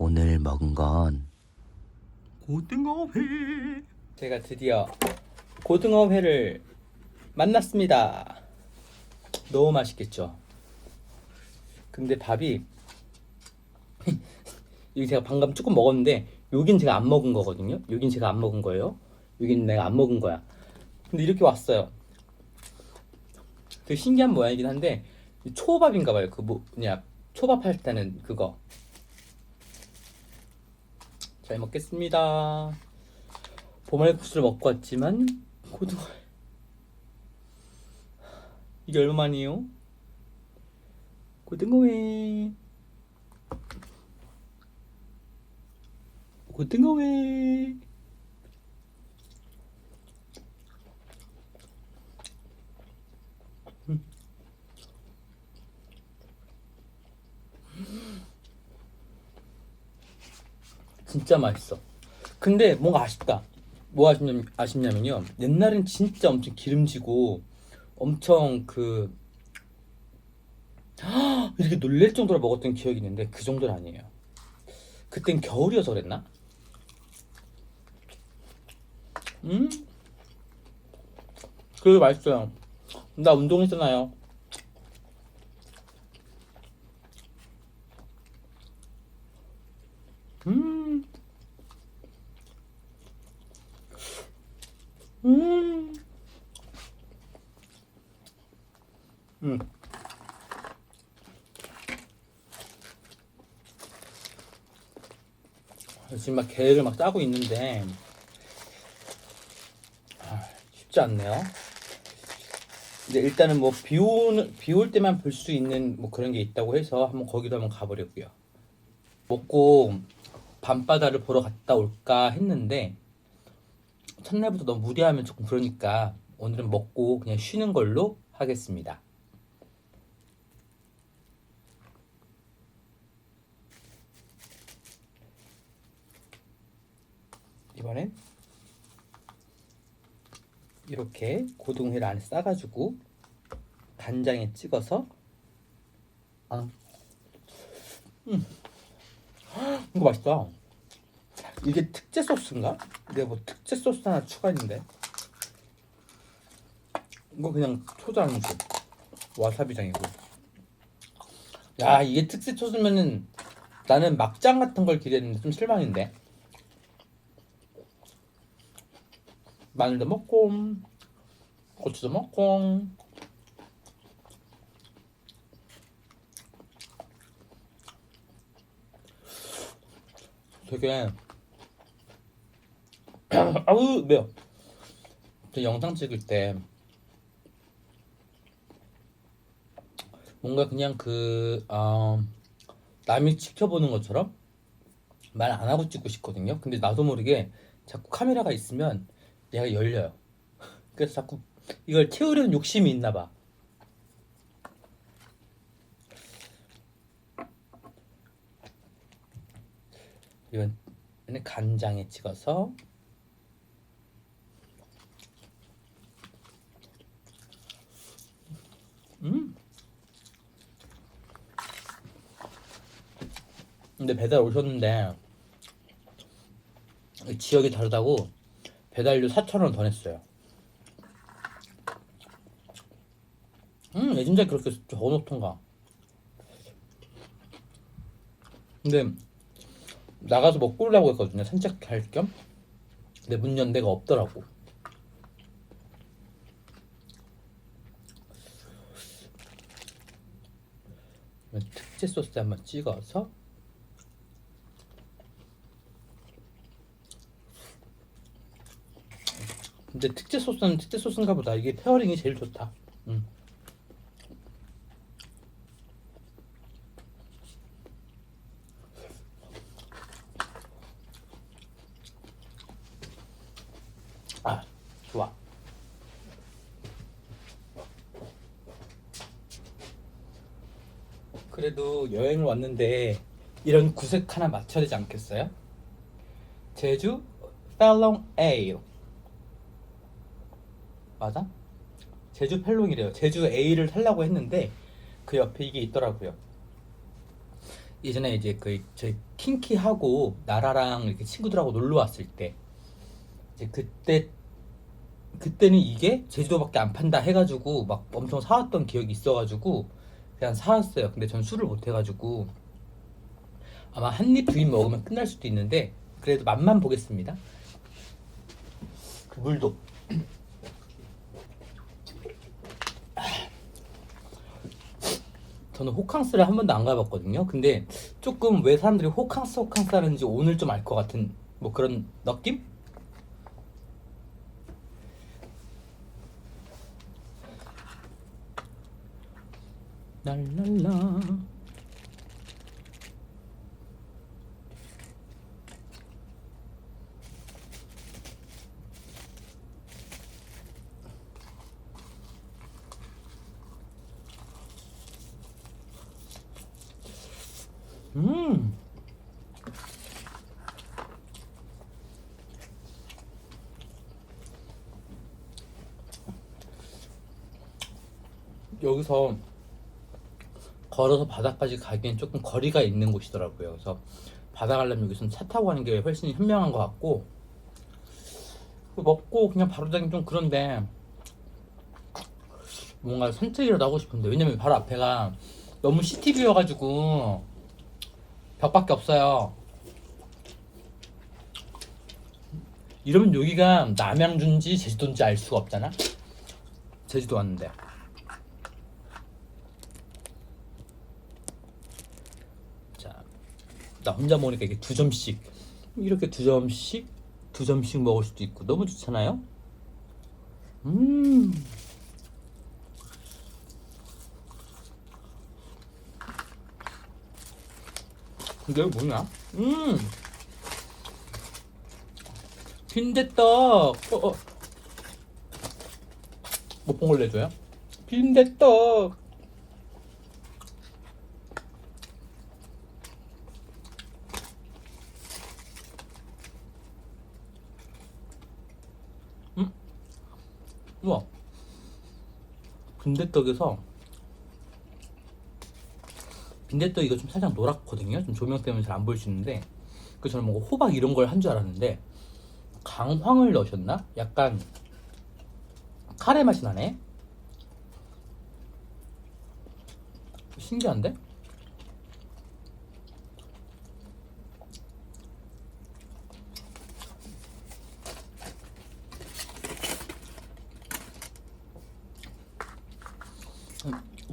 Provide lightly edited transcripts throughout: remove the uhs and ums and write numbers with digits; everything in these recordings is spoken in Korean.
오늘 먹은 건 고등어회. 제가 드디어 고등어회를 만났습니다. 너무 맛있겠죠? 근데 밥이 여기 제가 방금 조금 먹었는데 여긴 제가 안 먹은 거거든요. 여긴 제가 안 먹은 거예요. 여긴 내가 안 먹은 거야. 근데 이렇게 왔어요. 되게 신기한 모양이긴 한데 초밥인가 봐요. 그 뭐냐 초밥 할 때는 그거. 잘 먹겠습니다. 보말국수를 먹고 왔지만 고등어 이게 얼마만이에요? 고등어회 고등어회. 진짜 맛있어. 근데 뭔가 아쉽다. 뭐 아쉽냐면요. 옛날엔 진짜 엄청 기름지고 엄청 이렇게 놀랄 정도로 먹었던 기억이 있는데 그 정도는 아니에요. 그땐 겨울이어서 그랬나? 그래도 맛있어요. 나 운동했잖아요. 음, 음, 음. 지금 막 계획을 막 짜고 있는데 쉽지 않네요. 이제 일단은 뭐 비 올 때만 볼 수 있는 뭐 그런 게 있다고 해서 한번 거기도 한번 가보려고요. 먹고 밤바다를 보러 갔다 올까 했는데 첫날부터 너무 무리하면 조금 그러니까 오늘은 먹고 그냥 쉬는 걸로 하겠습니다. 이번엔 이렇게 고등어회를 안에 싸가지고 간장에 찍어서 이거 맛있다. 이게 특제 소스인가? 내가 뭐 특제 소스 하나 추가했는데 이거 그냥 초장이고 와사비장이고. 야 이게 특제 소스면은 나는 막장 같은 걸 기대했는데 좀 실망인데. 마늘도 먹고 고추도 먹고 되게 아우 매워. 저 영상 찍을 때 뭔가 그냥 남이 지켜보는 것처럼 말 안 하고 찍고 싶거든요. 근데 나도 모르게 자꾸 카메라가 있으면 얘가 열려요. 그래서 자꾸 이걸 채우려는 욕심이 있나 봐. 이건 간장에 찍어서 근데 배달 오셨는데 지역이 다르다고 배달료 4,000원 더 냈어요. 왜 진짜 그렇게 적어놓던가. 근데 나가서 먹고 오려고 했거든요. 산책할 겸. 근데 문 연 데가 없더라고. 특제 소스 한번 찍어서 근데 특제 소스는 특제 소스인가 보다. 이게 페어링이 제일 좋다. 아 좋아. 그래도 여행을 왔는데 이런 구색 하나 맞춰야 되지 않겠어요? 제주 팔롱 에일 맞아? 제주 팔롱이래요. 제주 A를 살려고 했는데 그 옆에 이게 있더라고요. 예전에 이제 그 저희 킹키하고 나라랑 이렇게 친구들하고 놀러 왔을 때 이제 그때는 이게 제주도밖에 안 판다 해가지고 막 엄청 사왔던 기억이 있어가지고 그냥 사왔어요. 근데 전 술을 못 해가지고 아마 한 입 두 입 먹으면 끝날 수도 있는데 그래도 맛만 보겠습니다. 그 물도 저는 호캉스를 한 번도 안 가봤거든요. 근데 조금 왜 사람들이 호캉스 하는지 오늘 좀 알 것 같은 뭐 그런 느낌? 랄랄라. 음. 여기서 걸어서 바다까지 가기엔 조금 거리가 있는 곳이더라고요. 그래서 바다 가려면 여기서는 차 타고 가는 게 훨씬 현명한 것 같고 먹고 그냥 바로 자긴 좀 그런데 뭔가 산책이라도 하고 싶은데 왜냐면 바로 앞에가 너무 시티뷰여가지고 벽밖에 없어요. 이러면 여기가 남양주인지 제주도인지 알 수가 없잖아. 제주도 왔는데 자, 나 혼자 먹으니까 이게 두 점씩 이렇게 두 점씩 먹을 수도 있고 너무 좋잖아요. 음. 근데 이거 뭐냐? 빈대떡. 못 본 걸 내줘요? 빈대떡. 음, 우와. 빈대떡에서 빈대떡 이거 좀 살짝 노랗거든요. 좀 조명 때문에 잘 안 보일 수 있는데 그 저는 뭔가 호박 이런 걸 한 줄 알았는데 강황을 넣으셨나? 약간 카레 맛이 나네. 신기한데?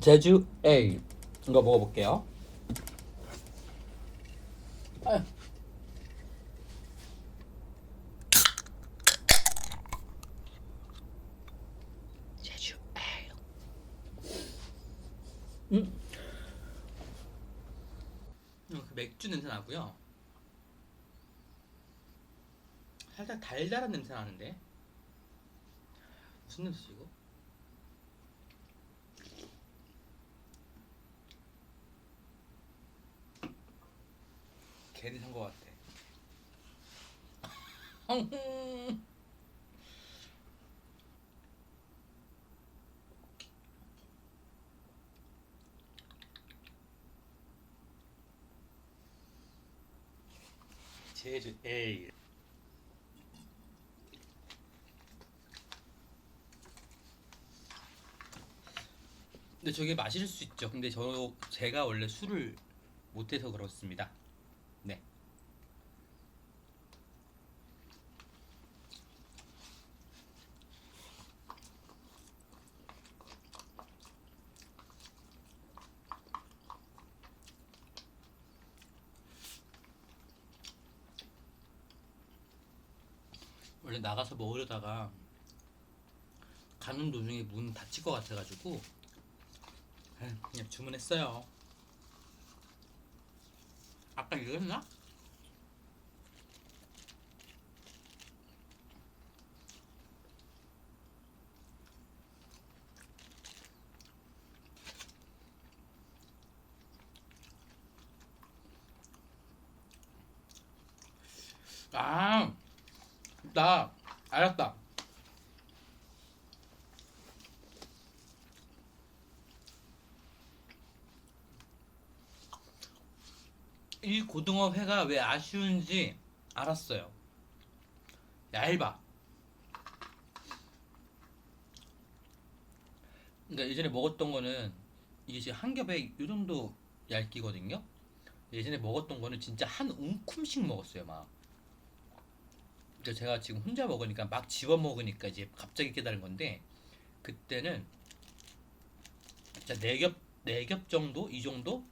제주 A 이거 먹어볼게요. 아, 제주 A. 음, 그 맥주 냄새 나고요. 살짝 달달한 냄새 나는데 무슨 냄새지 이거? 괜히 산 것 같아. 제주 A. 근데 저게 마실 수 있죠. 근데 제가 원래 술을 못해서 그렇습니다. 네. 원래 나가서 먹으려다가 가는 도중에 문 닫힐 것 같아가지고 그냥 주문했어요. 아까 이거 했나? 아, 나 알았다. 이 고등어 회가 왜 아쉬운지 알았어요. 얇아. 그러니까 예전에 먹었던 거는 이게 지금 한 겹에 이 정도 얇기거든요. 예전에 먹었던 거는 진짜 한 움큼씩 먹었어요, 막. 그러니까 제가 지금 혼자 먹으니까 막 집어 먹으니까 이제 갑자기 깨달은 건데 그때는 진짜 네 겹 정도 이 정도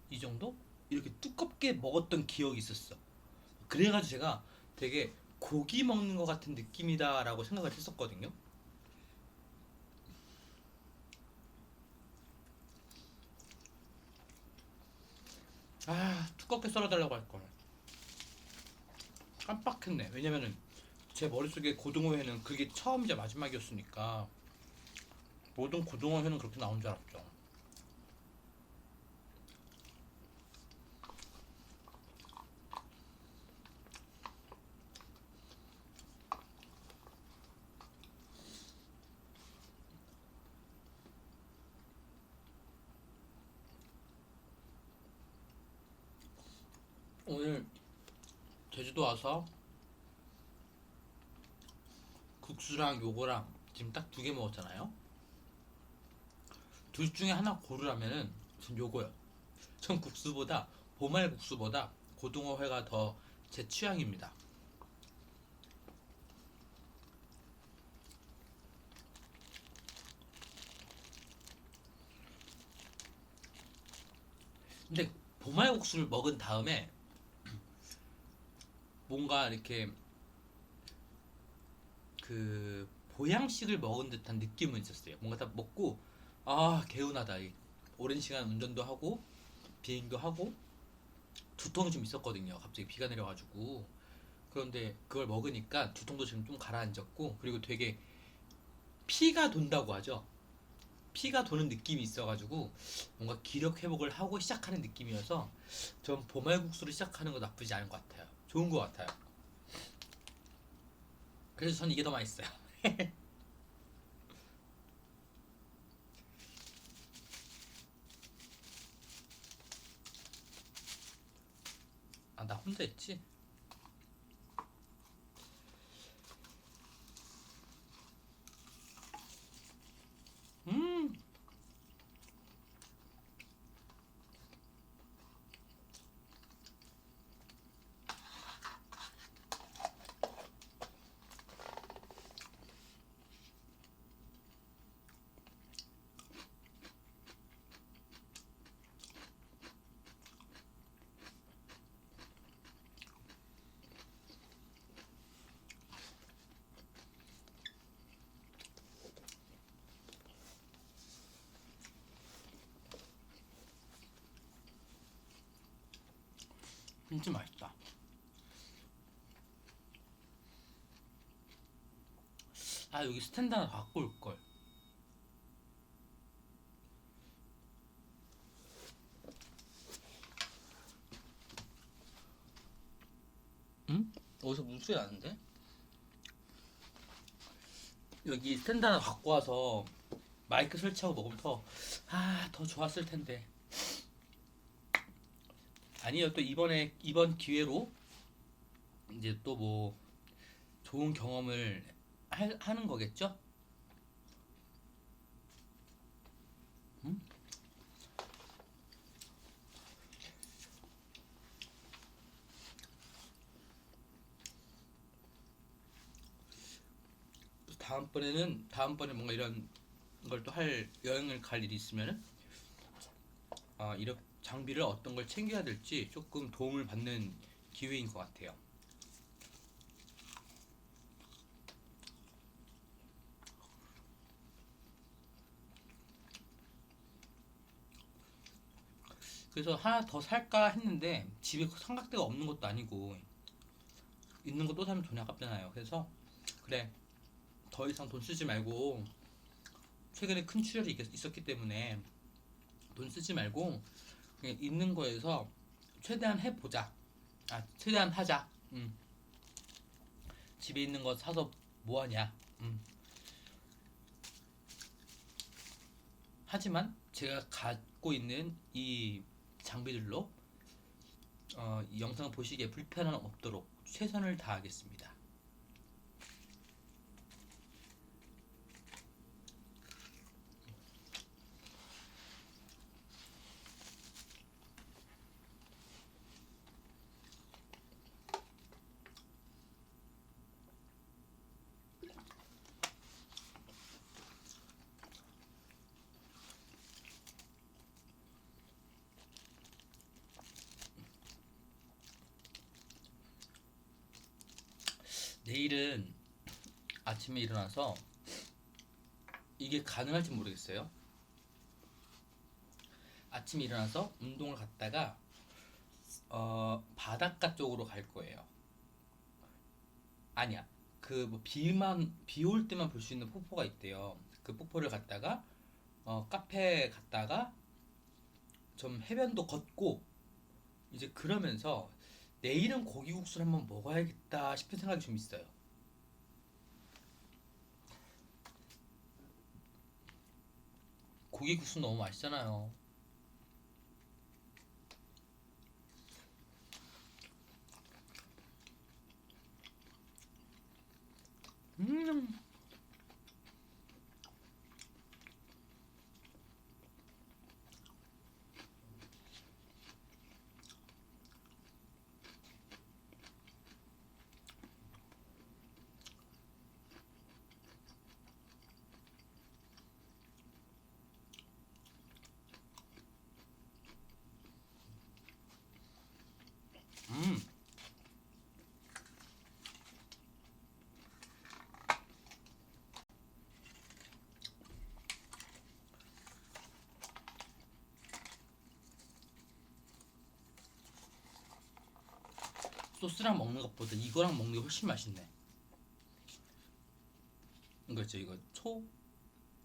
이 정도 이렇게 두껍게 먹었던 기억이 있었어. 그래가지고 제가 되게 고기 먹는 것 같은 느낌이다라고 생각을 했었거든요. 아, 두껍게 썰어달라고 할 걸. 깜빡했네. 왜냐면은 제 머릿속에 고등어회는 그게 처음이자 마지막이었으니까 모든 고등어회는 그렇게 나온 줄 알았죠. 오늘 제주도 와서 국수랑 요거랑 지금 딱 두 개 먹었잖아요. 둘 중에 하나 고르라면은 전 요거요. 전 국수보다 보말 국수보다 고등어회가 더 제 취향입니다. 근데 보말 국수를 먹은 다음에 뭔가 이렇게 그 보양식을 먹은 듯한 느낌은 있었어요. 뭔가 다 먹고 아 개운하다. 오랜 시간 운전도 하고 비행도 하고 두통이 좀 있었거든요. 갑자기 비가 내려가지고 그런데 그걸 먹으니까 두통도 지금 좀 가라앉았고 그리고 되게 피가 돈다고 하죠. 피가 도는 느낌이 있어가지고 뭔가 기력 회복을 하고 시작하는 느낌이어서 전 보말국수를 시작하는 거 나쁘지 않은 것 같아요. 좋은 것 같아요. 그래서 전 이게 더 맛있어요. 아, 나 혼자 했지? 음, 진짜 맛있다. 아, 여기 스탠드 하나 갖고 올 걸. 응? 어디서 무슨 소리 나는데? 여기 스탠드 하나 갖고 와서 마이크 설치하고 먹으면 더 좋았을 텐데. 아니요, 또 이번 기회로 이제 또 뭐 좋은 경험을 하는 거겠죠? 응? 다음번에 뭔가 이런 걸 또 여행을 갈 일이 있으면은 이런 장비를 어떤 걸 챙겨야 될지 조금 도움을 받는 기회인 것 같아요. 그래서 하나 더 살까 했는데 집에 삼각대가 없는 것도 아니고 있는 거 또 사면 돈이 아깝잖아요. 그래서 그래 더 이상 돈 쓰지 말고 최근에 큰 출혈이 있었기 때문에 돈 쓰지 말고 그냥 있는 거에서 최대한 해보자. 최대한 하자. 집에 있는 거 사서 뭐하냐. 하지만 제가 갖고 있는 이 장비들로 이 영상 보시기에 불편함 없도록 최선을 다하겠습니다. 내일은 아침에 일어나서 이게 가능할지 모르겠어요. 아침에 일어나서 운동을 갔다가 바닷가 쪽으로 갈 거예요. 아니야. 그 뭐 비 올 때만 볼 수 있는 폭포가 있대요. 그 폭포를 갔다가 카페 갔다가 좀 해변도 걷고 이제 그러면서 내일은 고기국수를 한번 먹어야겠다 싶은 생각이 좀 있어요. 고기국수 너무 맛있잖아요. 음, 음. 소스랑 먹는 것보다 이거랑 먹는 게 훨씬 맛있네. 이거 있죠, 이거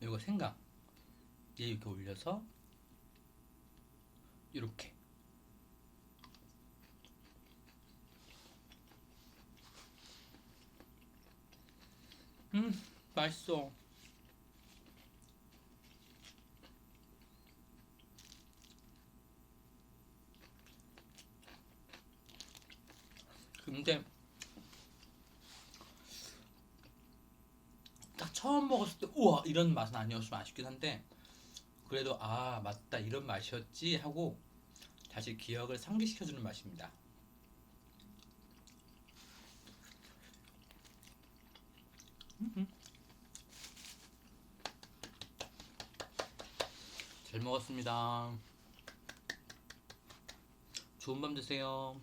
이거 생강. 얘 이렇게 올려서 이렇게. 음, 맛있어. 근데 딱 처음 먹었을 때 우와 이런 맛은 아니었으면 아쉽긴 한데 그래도 아 맞다 이런 맛이었지 하고 다시 기억을 상기시켜주는 맛입니다. 잘 먹었습니다. 좋은 밤 되세요.